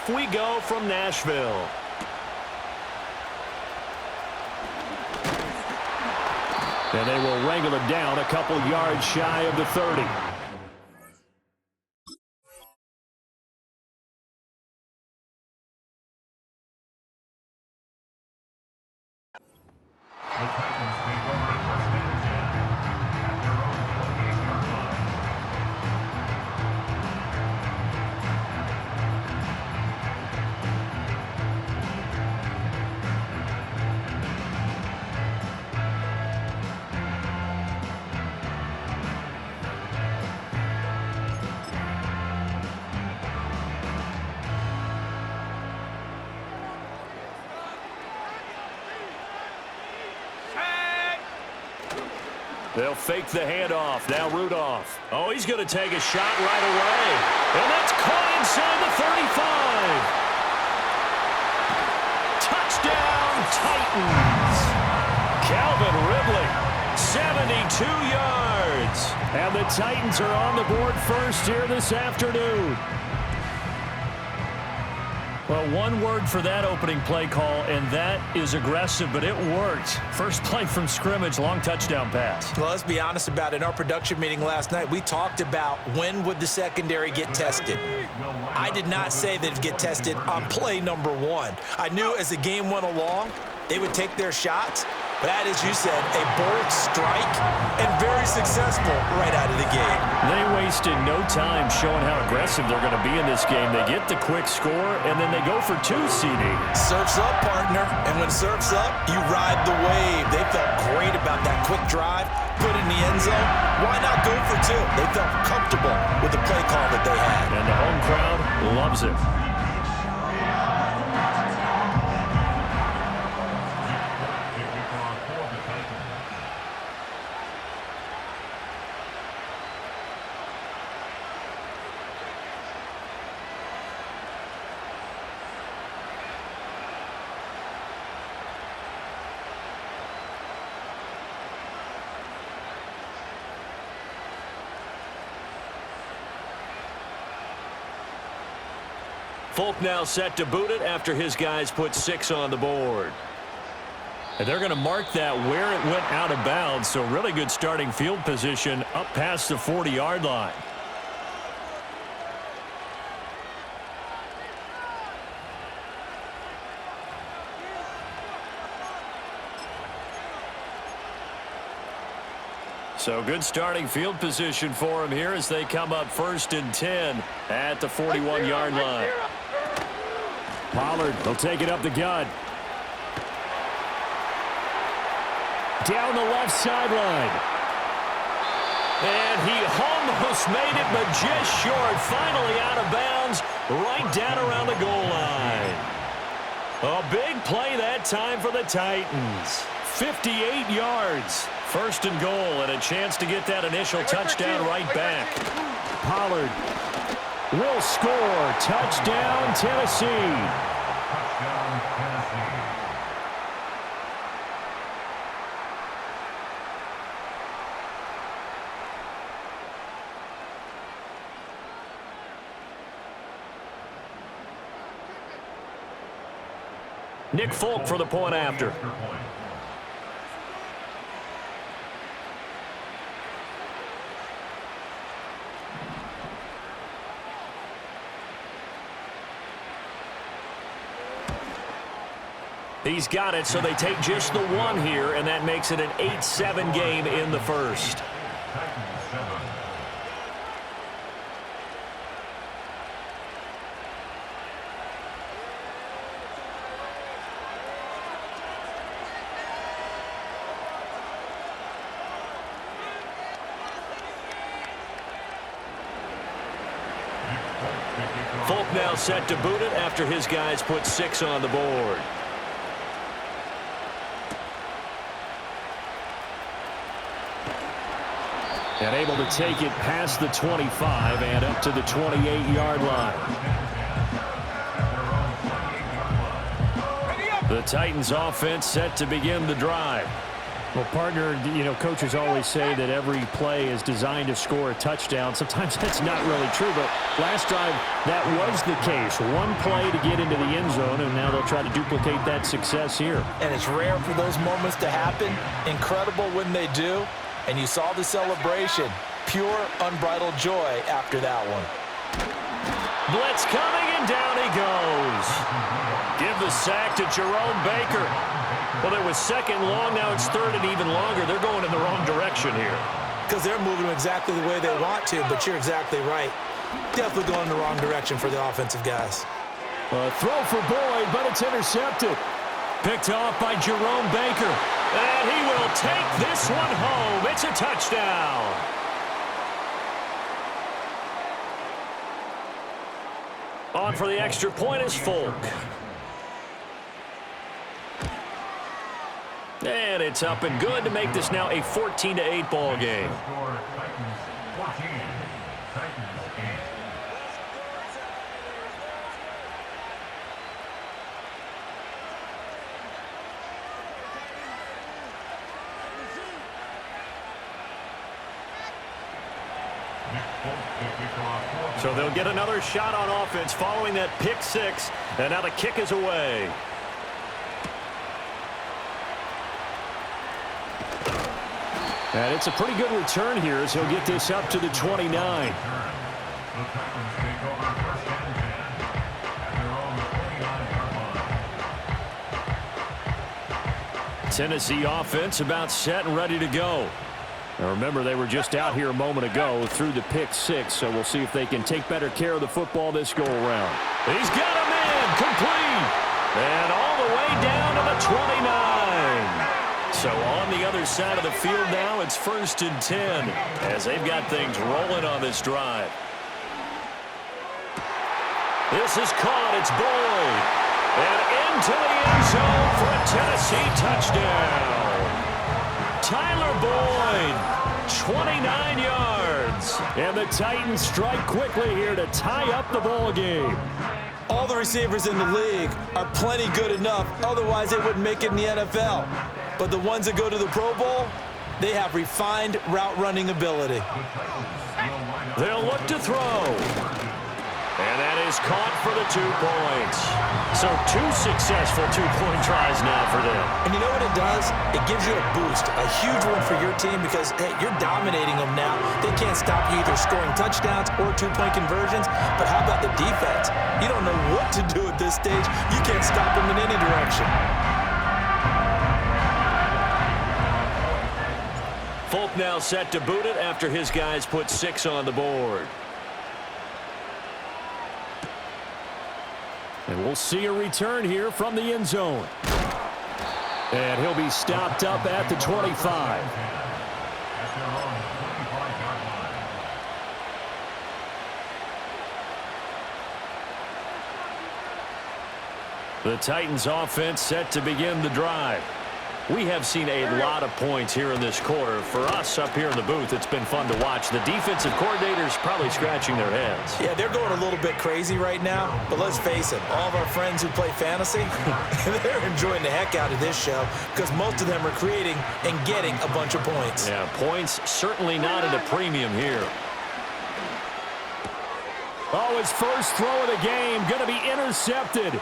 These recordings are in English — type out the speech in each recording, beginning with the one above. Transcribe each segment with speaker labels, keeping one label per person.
Speaker 1: off we go from Nashville. And they will wrangle it down a couple yards shy of the 30. They'll fake the handoff. Now Rudolph. Oh, he's going to take a shot right away. And that's caught inside the 35. Touchdown, Titans. Calvin Ridley, 72 yards. And the Titans are on the board first here this afternoon. Well, one word for that opening play call, and that is aggressive, but it worked. First play from scrimmage, long touchdown pass.
Speaker 2: Well, let's be honest about it. In our production meeting last night, we talked about when would the secondary get tested. I did not say that it'd get tested on play number one. I knew as the game went along, they would take their shots. But that, as you said, a bold strike and very successful right out of the gate.
Speaker 1: They wasted no time showing how aggressive they're going to be in this game. They get the quick score, and then they go for two, CD.
Speaker 2: Surf's up, partner. And when surf's up, you ride the wave. They felt great about that quick drive, put in the end zone. Why not go for two? They felt comfortable with the play call that they had.
Speaker 1: And the home crowd loves it. Folk now set to boot it after his guys put 6 on the board. And they're going to mark that where it went out of bounds, so really good starting field position up past the 40-yard line. So good starting field position for him here as they come up 1st and 10 at the 41-yard line. Pollard, they'll take it up the gut. Down the left sideline. And he almost made it, but just short. Finally out of bounds, right down around the goal line. A big play that time for the Titans. 58 yards. 1st and goal, and a chance to get that initial touchdown right back. Pollard will score. Touchdown, Tennessee. Nick Folk for the point after. He's got it, so they take just the one here, and that makes it an 8-7 game in the first. Folk now set to boot it after his guys put 6 on the board. And able to take it past the 25 and up to the 28-yard line. The Titans offense set to begin the drive. Well, partner, coaches always say that every play is designed to score a touchdown. Sometimes that's not really true, but last drive, that was the case. One play to get into the end zone, and now they'll try to duplicate that success here.
Speaker 2: And it's rare for those moments to happen. Incredible when they do. And you saw the celebration. Pure, unbridled joy after that one.
Speaker 1: Blitz coming, and down he goes. Give the sack to Jerome Baker. Well, it was second long. Now it's third and even longer. They're going in the wrong direction here.
Speaker 2: Because they're moving exactly the way they want to, but you're exactly right. Definitely going in the wrong direction for the offensive guys.
Speaker 1: Throw for Boyd, but it's intercepted. Picked off by Jerome Baker. And he will take this one home. It's a touchdown. On for the extra point is Folk. And it's up and good to make this now a 14-8 ball game. So they'll get another shot on offense following that pick six. And now the kick is away. And it's a pretty good return here as he'll get this up to the 29. Tennessee offense about set and ready to go. Now remember, they were just out here a moment ago through the pick six, so we'll see if they can take better care of the football this go-around. He's got him in, complete, and all the way down to the 29. So on the other side of the field now, it's 1st and 10 as they've got things rolling on this drive. This is caught. It's Boyd. And into the end zone for a Tennessee touchdown. Tyler Boyd, 29 yards. And the Titans strike quickly here to tie up the ball game.
Speaker 2: All the receivers in the league are plenty good enough. Otherwise, they wouldn't make it in the NFL. But the ones that go to the Pro Bowl, they have refined route running ability.
Speaker 1: They'll look to throw. And that is caught for the 2 points. So 2 successful two-point tries now for them.
Speaker 2: And you know what it does? It gives you a boost, a huge one for your team because, hey, you're dominating them now. They can't stop you either scoring touchdowns or 2-point conversions. But how about the defense? You don't know what to do at this stage. You can't stop them in any direction.
Speaker 1: Folk now set to boot it after his guys put 6 on the board. And we'll see a return here from the end zone. And he'll be stopped up at the 25. The Titans offense set to begin the drive. We have seen a lot of points here in this quarter. For us up here in the booth, it's been fun to watch. The defensive coordinators probably scratching their heads.
Speaker 2: Yeah, they're going a little bit crazy right now. But let's face it, all of our friends who play fantasy, they're enjoying the heck out of this show because most of them are creating and getting a bunch of points.
Speaker 1: Yeah, points certainly not at a premium here. Oh, his first throw of the game going to be intercepted.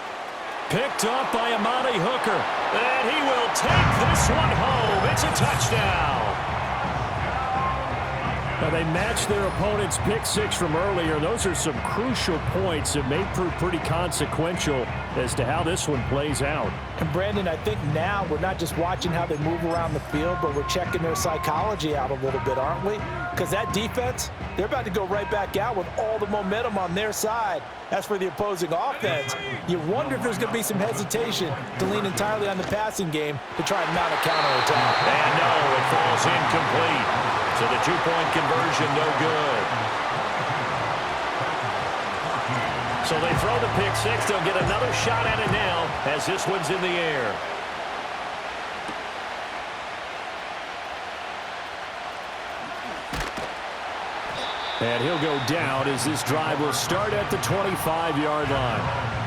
Speaker 1: Picked up by Amani Hooker. And he will take this one home. It's a touchdown. Now they matched their opponent's pick six from earlier. Those are some crucial points that may prove pretty consequential as to how this one plays out.
Speaker 2: And Brandon, I think now we're not just watching how they move around the field, but we're checking their psychology out a little bit, aren't we? Because that defense, they're about to go right back out with all the momentum on their side. As for the opposing offense, you wonder if there's going to be some hesitation to lean entirely on the passing game to try and mount a counterattack.
Speaker 1: And no, it falls incomplete. So the two-point conversion, no good. So they throw the pick six. They'll get another shot at it now as this one's in the air. And he'll go down as this drive will start at the 25-yard line.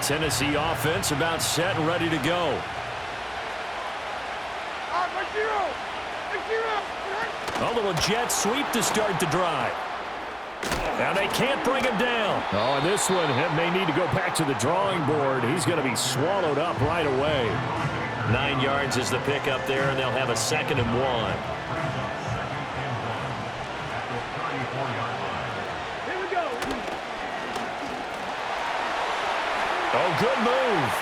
Speaker 1: Tennessee offense about set and ready to go. A little jet sweep to start the drive. Now they can't bring him down. Oh, and this one may need to go back to the drawing board. He's going to be swallowed up right away. 9 yards is the pickup there, and they'll have a 2nd and 1.
Speaker 3: Here we go.
Speaker 1: Oh, good move.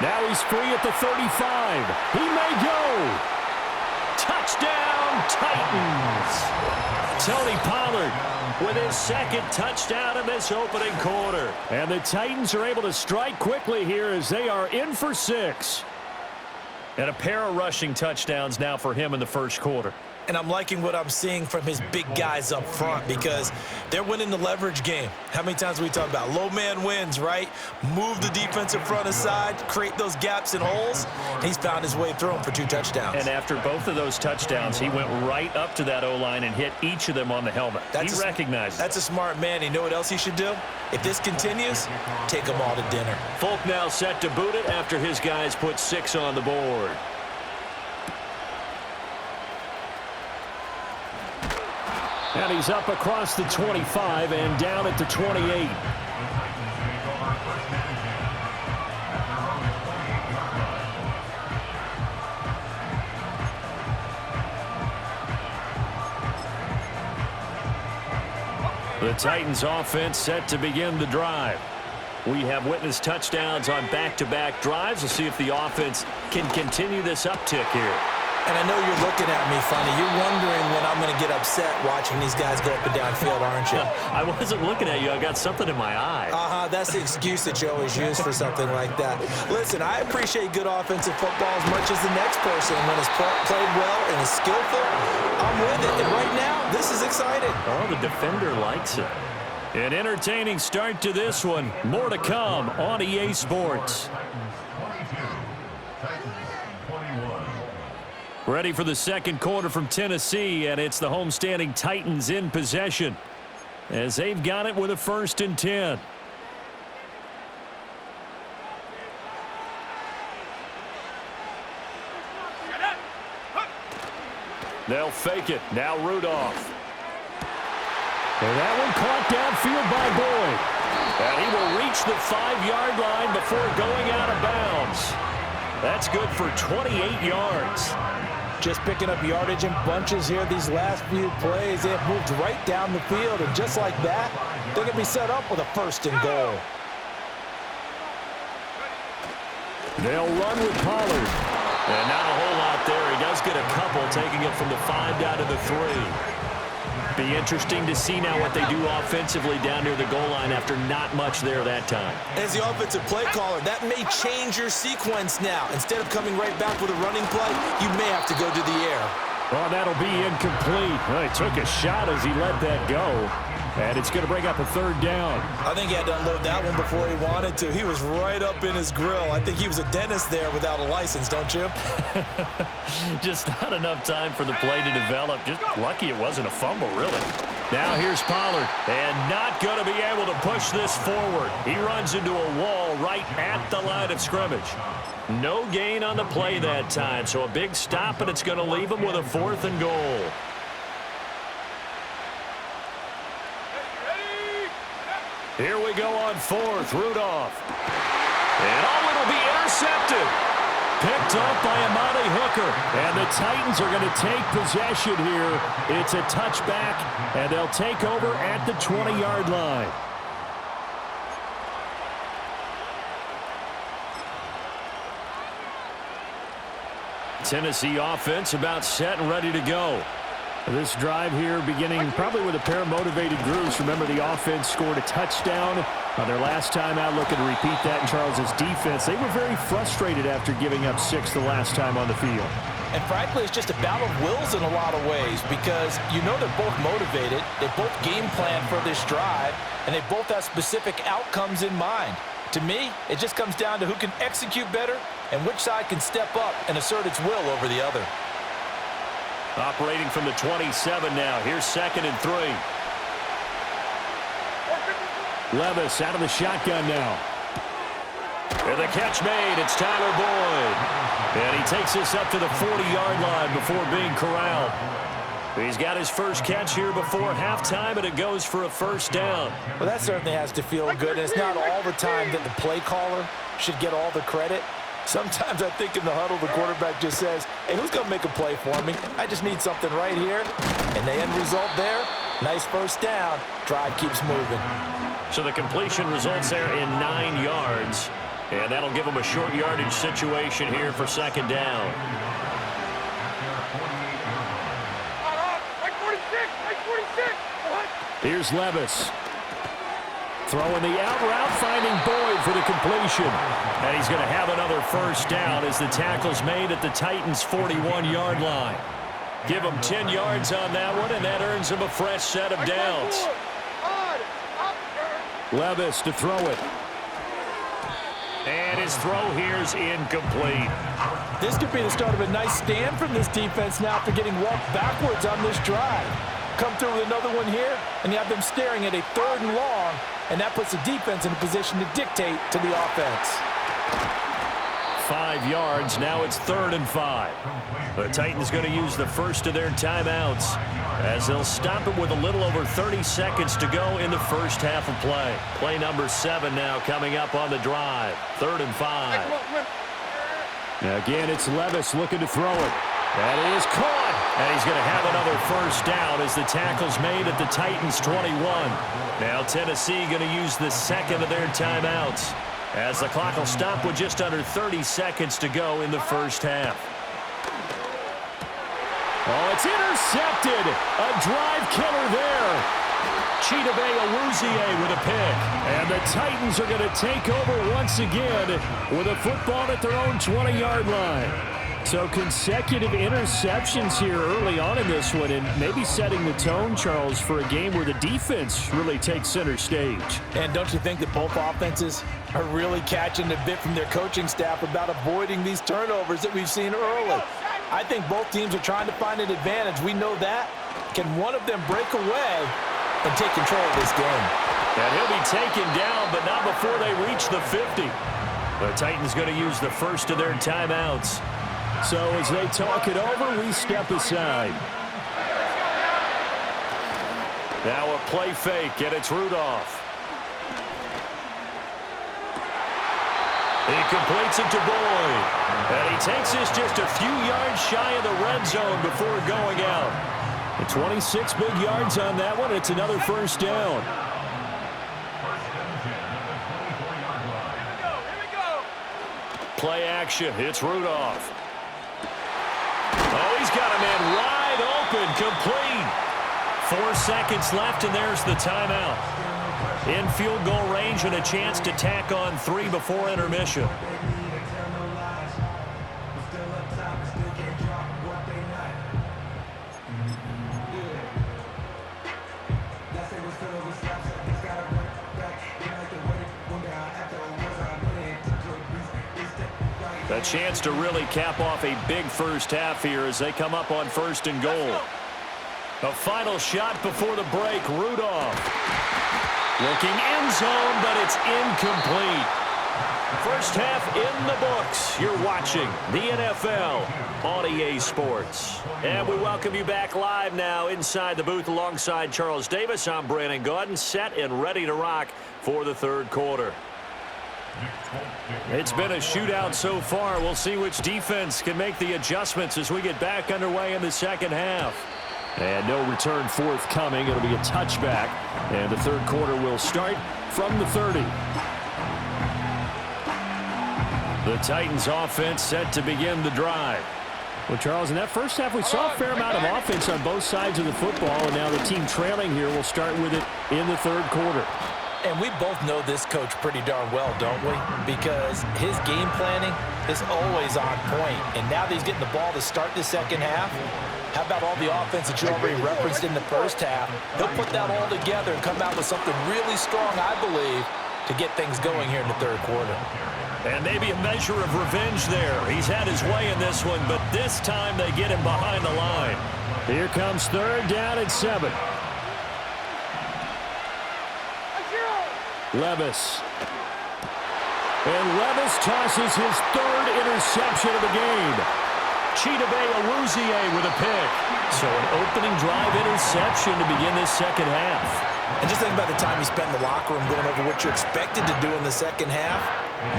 Speaker 1: Now he's free at the 35. He may go. Touchdown, Titans. Tony Pollard with his 2nd touchdown in this opening quarter. And the Titans are able to strike quickly here as they are in for 6. And a pair of rushing touchdowns now for him in the first quarter.
Speaker 2: And I'm liking what I'm seeing from his big guys up front because they're winning the leverage game. How many times we talk about low man wins, right? Move the defensive front aside, create those gaps and holes. He's found his way through them for 2 touchdowns.
Speaker 1: And after both of those touchdowns, he went right up to that O-line and hit each of them on the helmet. He recognized it.
Speaker 2: That's a smart man. You know what else he should do? If this continues, take them all to dinner.
Speaker 1: Folk now set to boot it after his guys put 6 on the board. And he's up across the 25 and down at the 28. The Titans offense set to begin the drive. We have witnessed touchdowns on back-to-back drives. We'll see if the offense can continue this uptick here.
Speaker 2: And I know you're looking at me funny. You're wondering when I'm going to get upset watching these guys go up and down field, aren't you?
Speaker 1: I wasn't looking at you. I got something in my eye.
Speaker 2: That's the excuse that you always use for something like that. Listen, I appreciate good offensive football as much as the next person. When it's played well and is skillful, I'm with it. And right now, this is exciting.
Speaker 1: Oh, the defender likes it. An entertaining start to this one. More to come on EA Sports. Ready for the second quarter from Tennessee, and it's the homestanding Titans in possession as they've got it with a 1st and 10. They'll fake it. Now Rudolph. And that one caught downfield by Boyd. And he will reach the 5-yard line before going out of bounds. That's good for 28 yards.
Speaker 2: Just picking up yardage in bunches here these last few plays. They have moved right down the field, and just like that, they're going to be set up with a 1st and goal.
Speaker 1: They'll run with Pollard. And not a whole lot there. He does get a couple, taking it from the 5 down to the 3. Be interesting to see now what they do offensively down near the goal line after not much there that time.
Speaker 2: As the offensive play caller, that may change your sequence now. Instead of coming right back with a running play, you may have to go to the air.
Speaker 1: Well, that'll be incomplete. Well, he took a shot as he let that go. And it's going to bring up a 3rd down.
Speaker 2: I think he had to unload that one before he wanted to. He was right up in his grill. I think he was a dentist there without a license, don't you?
Speaker 1: Just not enough time for the play to develop. Just lucky it wasn't a fumble, really. Now here's Pollard, and not going to be able to push this forward. He runs into a wall right at the line of scrimmage. No gain on the play that time, so a big stop, and it's going to leave him with a 4th and goal. Here we go on 4th, Rudolph. And it'll be intercepted. Picked up by Amani Hooker. And the Titans are going to take possession here. It's a touchback, and they'll take over at the 20-yard line. Tennessee offense about set and ready to go. This drive here beginning probably with a pair of motivated groups. Remember, the offense scored a touchdown on their last time out. Looking to repeat that in Charles's defense. They were very frustrated after giving up 6 the last time on the field.
Speaker 2: And frankly, it's just a battle of wills in a lot of ways because you know they're both motivated. They both game plan for this drive, and they both have specific outcomes in mind. To me, it just comes down to who can execute better and which side can step up and assert its will over the other.
Speaker 1: Operating from the 27 now. Here's 2nd and 3. Levis out of the shotgun now. And the catch made. It's Tyler Boyd. And he takes this up to the 40-yard line before being corralled. He's got his first catch here before halftime, and it goes for a first down.
Speaker 2: Well, that certainly has to feel good. And it's not all the time that the play caller should get all the credit. Sometimes I think in the huddle, the quarterback just says, hey, who's going to make a play for me? I just need something right here. And the end result there, nice first down. Drive keeps moving.
Speaker 1: So the completion results there in 9 yards. And that'll give him a short yardage situation here for second down. Here's Levis. Throwing the out route, finding Boyd for the completion. And he's going to have another first down as the tackle's made at the Titans' 41-yard line. Give him 10 yards on that one, and that earns him a fresh set of downs. Levis to throw it. And his throw here is incomplete.
Speaker 2: This could be the start of a nice stand from this defense now after getting walked backwards on this drive. Come through with another one here, and you have them staring at a 3rd and long, and that puts the defense in a position to dictate to the offense.
Speaker 1: 5 yards. Now it's 3rd and 5. The Titans going to use the first of their timeouts as they'll stop it with a little over 30 seconds to go in the first half of play. Play number 7 now coming up on the drive. 3rd and 5. Now again, it's Levis looking to throw it. That is caught. And he's going to have another first down as the tackle's made at the Titans' 21. Now Tennessee going to use the second of their timeouts as the clock will stop with just under 30 seconds to go in the first half. Oh, it's intercepted. A drive killer there. Chidobe Awuzie with a pick. And the Titans are going to take over once again with a football at their own 20-yard line. So consecutive interceptions here early on in this one, and maybe setting the tone, Charles, for a game where the defense really takes center stage.
Speaker 2: And don't you think that both offenses are really catching a bit from their coaching staff about avoiding these turnovers that we've seen early? I think both teams are trying to find an advantage. We know that. Can one of them break away and take control of this game?
Speaker 1: And he'll be taken down, but not before they reach the 50. The Titans going to use the first of their timeouts. So as they talk it over, we step aside. Now a play fake, and it's Rudolph. He completes it to Boyd. And he takes this just a few yards shy of the red zone before going out. And 26 big yards on that one. It's another first down. Play action. It's Rudolph. Oh, he's got a man wide open, complete. 4 seconds left, and there's the timeout. In field goal range and a chance to tack on 3 before intermission. A chance to really cap off a big first half here as they come up on 1st and goal. A final shot before the break. Rudolph looking end zone, but it's incomplete. First half in the books. You're watching the NFL on EA Sports. And we welcome you back live now inside the booth alongside Charles Davis. I'm Brandon Gaudin, set and ready to rock for the 3rd quarter. It's been a shootout so far. We'll see which defense can make the adjustments as we get back underway in the second half. And no return forthcoming. It'll be a touchback. And the 3rd quarter will start from the 30. The Titans offense set to begin the drive. Well, Charles, in that first half, we saw a fair amount of offense on both sides of the football. And now the team trailing here will start with it in the 3rd quarter.
Speaker 2: And we both know this coach pretty darn well, don't we? Because his game planning is always on point. And now that he's getting the ball to start the second half, how about all the offense that you already referenced in the first half? He'll put that all together and come out with something really strong, I believe, to get things going here in the 3rd quarter.
Speaker 1: And maybe a measure of revenge there. He's had his way in this one, but this time they get him behind the line. Here comes 3rd down and 7. Levis. And Levis tosses his third interception of the game. Chidobe Awuzie with a pick. So an opening drive interception to begin this second half.
Speaker 2: And just think about the time you spend in the locker room going over what you expected to do in the second half.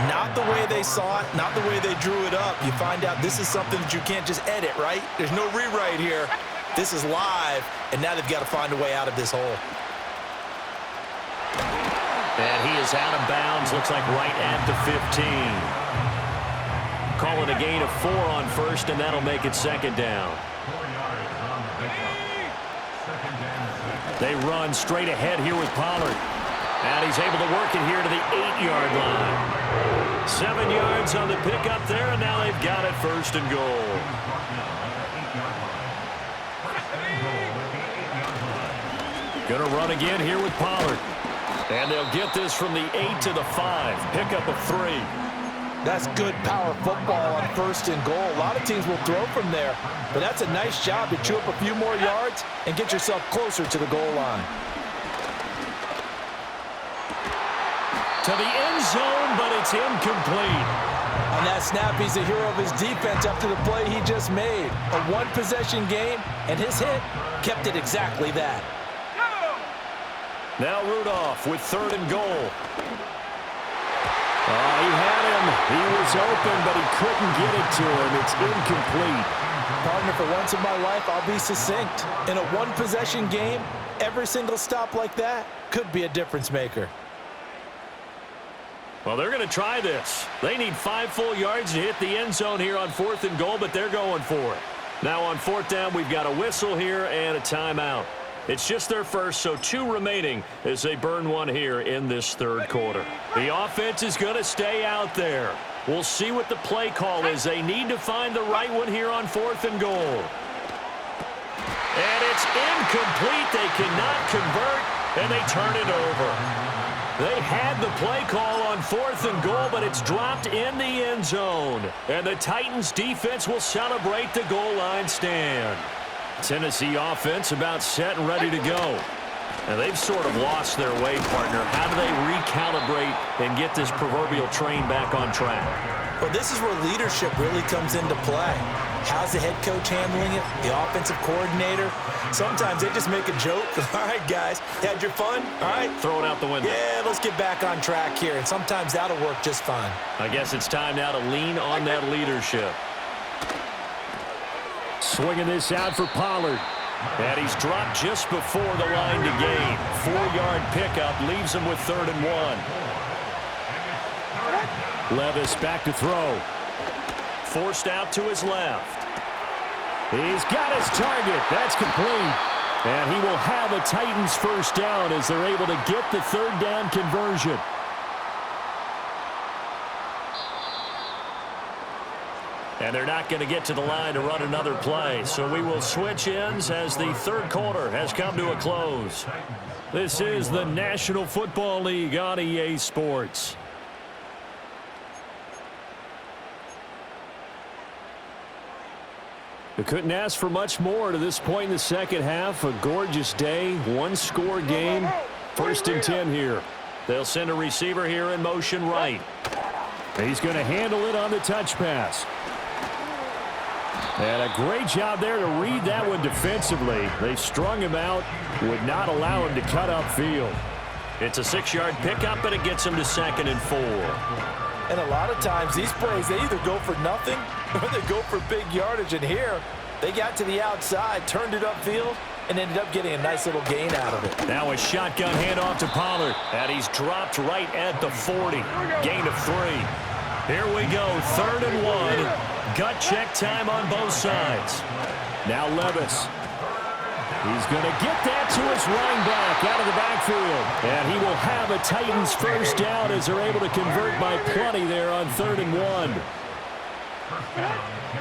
Speaker 2: Not the way they saw it, not the way they drew it up. You find out this is something that you can't just edit, right? There's no rewrite here. This is live, and now they've got to find a way out of this hole.
Speaker 1: And he is out of bounds, looks like right at the 15. Calling a gain of 4 on first, and that'll make it second down. They run straight ahead here with Pollard. And he's able to work it here to the 8-yard line. 7 yards on the pickup there, and now they've got it first and goal. Going to run again here with Pollard. And they'll get this from the 8 to the 5. Pickup of 3.
Speaker 2: That's good power football on first and goal. A lot of teams will throw from there, but that's a nice job to chew up a few more yards and get yourself closer to the goal line.
Speaker 1: To the end zone, but it's incomplete.
Speaker 2: On that snap, he's a hero of his defense after the play he just made. A one-possession game, and his hit kept it exactly that.
Speaker 1: Now Rudolph with third and goal. He had him. He was open, but he couldn't get it to him. It's incomplete.
Speaker 2: Partner, for once in my life, I'll be succinct. In a one-possession game, every single stop like that could be a difference maker.
Speaker 1: Well, they're going to try this. They need 5 full yards to hit the end zone here on 4th and goal, but they're going for it. Now on 4th down, we've got a whistle here and a timeout. It's just their first, so 2 remaining as they burn one here in this third quarter. The offense is going to stay out there. We'll see what the play call is. They need to find the right one here on 4th and goal. And it's incomplete. They cannot convert, and they turn it over. They had the play call on 4th and goal, but it's dropped in the end zone. And the Titans defense will celebrate the goal line stand. Tennessee offense about set and ready to go. And they've sort of lost their way, partner. How do they recalibrate and get this proverbial train back on track?
Speaker 2: Well, this is where leadership really comes into play. How's the head coach handling it? The offensive coordinator? Sometimes they just make a joke. All right, guys, you had your fun? All right.
Speaker 1: Throw it out the window.
Speaker 2: Yeah, let's get back on track here. And sometimes that'll work just fine.
Speaker 1: I guess it's time now to lean on that leadership. Swinging this out for Pollard. And he's dropped just before the line to gain. 4-yard pickup leaves him with 3rd and 1. Levis back to throw. Forced out to his left. He's got his target. That's complete. And he will have a Titans first down as they're able to get the 3rd down conversion. And they're not going to get to the line to run another play. So we will switch ends as the third quarter has come to a close. This is the National Football League on EA Sports. We couldn't ask for much more to this point in the second half. A gorgeous day, 1-score game. 1st and 10 here. They'll send a receiver here in motion right. He's going to handle it on the touch pass. And a great job there to read that one defensively. They strung him out, would not allow him to cut upfield. It's a 6-yard pickup, but it gets him to 2nd and 4.
Speaker 2: And a lot of times these plays, they either go for nothing or they go for big yardage. And here, they got to the outside, turned it upfield, and ended up getting a nice little gain out of it.
Speaker 1: Now a shotgun handoff to Pollard. And he's dropped right at the 40. Gain of 3. Here we go, 3rd and 1. Gut check time on both sides. Now Levis. He's going to get that to his running back out of the backfield. And he will have a Titans first down as they're able to convert by plenty there on 3rd and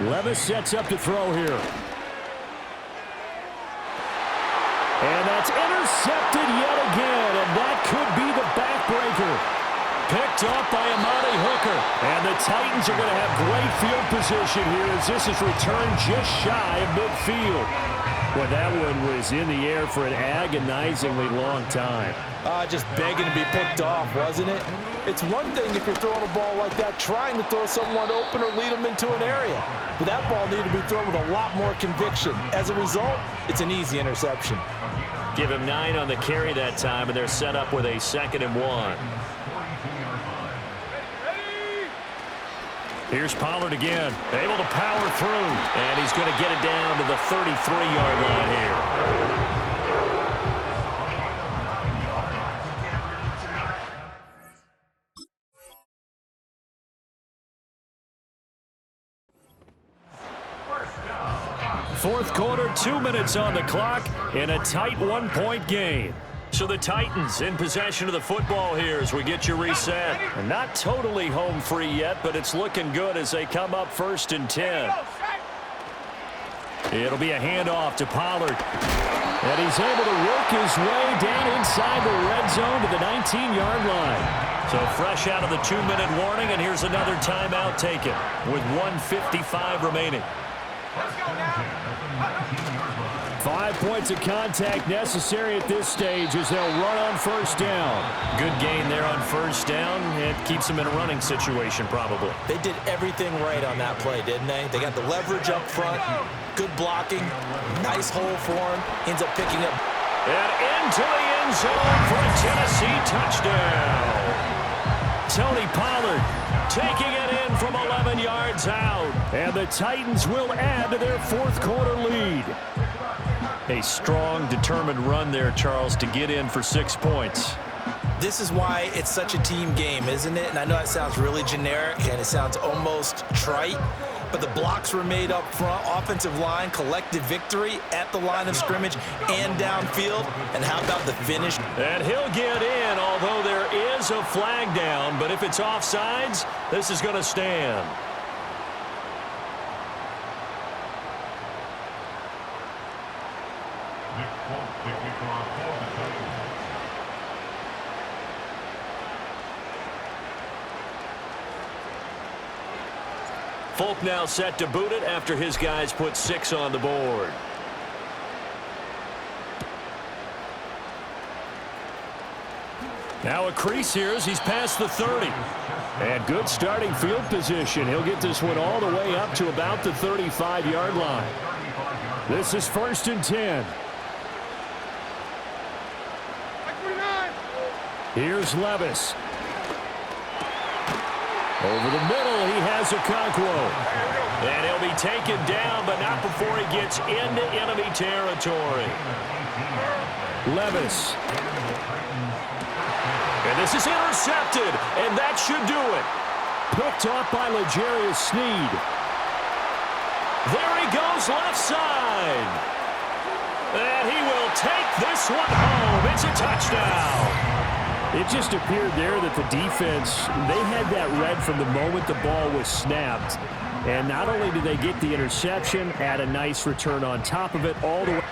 Speaker 1: 1. Levis sets up to throw here. And that's intercepted yet again. And that could be the backbreaker. Picked up by Amani Hooker. And the Titans are going to have great field position here as this is returned just shy of midfield. Well, that one was in the air for an agonizingly long time.
Speaker 2: Just begging to be picked off, wasn't it? It's one thing if you're throwing a ball like that, trying to throw someone open or lead them into an area. But that ball needed to be thrown with a lot more conviction. As a result, it's an easy interception.
Speaker 1: Give him 9 on the carry that time, and they're set up with a 2nd and 1. Here's Pollard again, able to power through, and he's going to get it down to the 33-yard line here. Fourth quarter, 2 minutes on the clock in a tight 1-point game. So the Titans in possession of the football here as we get you reset. Not totally home free yet, but it's looking good as they come up 1st and 10. It'll be a handoff to Pollard. And he's able to work his way down inside the red zone to the 19-yard line. So fresh out of the 2-minute warning, and here's another timeout taken with 1:55 remaining. 5 points of contact necessary at this stage as they'll run on 1st down. Good gain there on 1st down. It keeps them in a running situation probably.
Speaker 2: They did everything right on that play, didn't they? They got the leverage up front, good blocking, nice hole for him. Ends up picking up.
Speaker 1: And into the end zone for a Tennessee touchdown. Tony Pollard taking it in from 11 yards out. And the Titans will add to their 4th quarter lead. A strong, determined run there, Charles, to get in for 6 points.
Speaker 2: This is why it's such a team game, isn't it? And I know it sounds really generic and it sounds almost trite, but the blocks were made up front, offensive line, collective victory at the line of scrimmage and downfield. And how about the finish?
Speaker 1: And he'll get in, although there is a flag down, but if it's offsides, this is going to stand. Folk now set to boot it after his guys put 6 on the board. Now a crease here as he's past the 30. And good starting field position. He'll get this one all the way up to about the 35-yard line. This is 1st and 10. Here's Levis. Over the middle, he has Okonkwo. And he'll be taken down, but not before he gets into enemy territory. Levis. And this is intercepted, and that should do it. Picked off by L'Jarius Sneed. There he goes left side. And he will take this one home. It's a touchdown. It just appeared there that the defense, they had that read from the moment the ball was snapped. And not only did they get the interception, add a nice return on top of it all the way.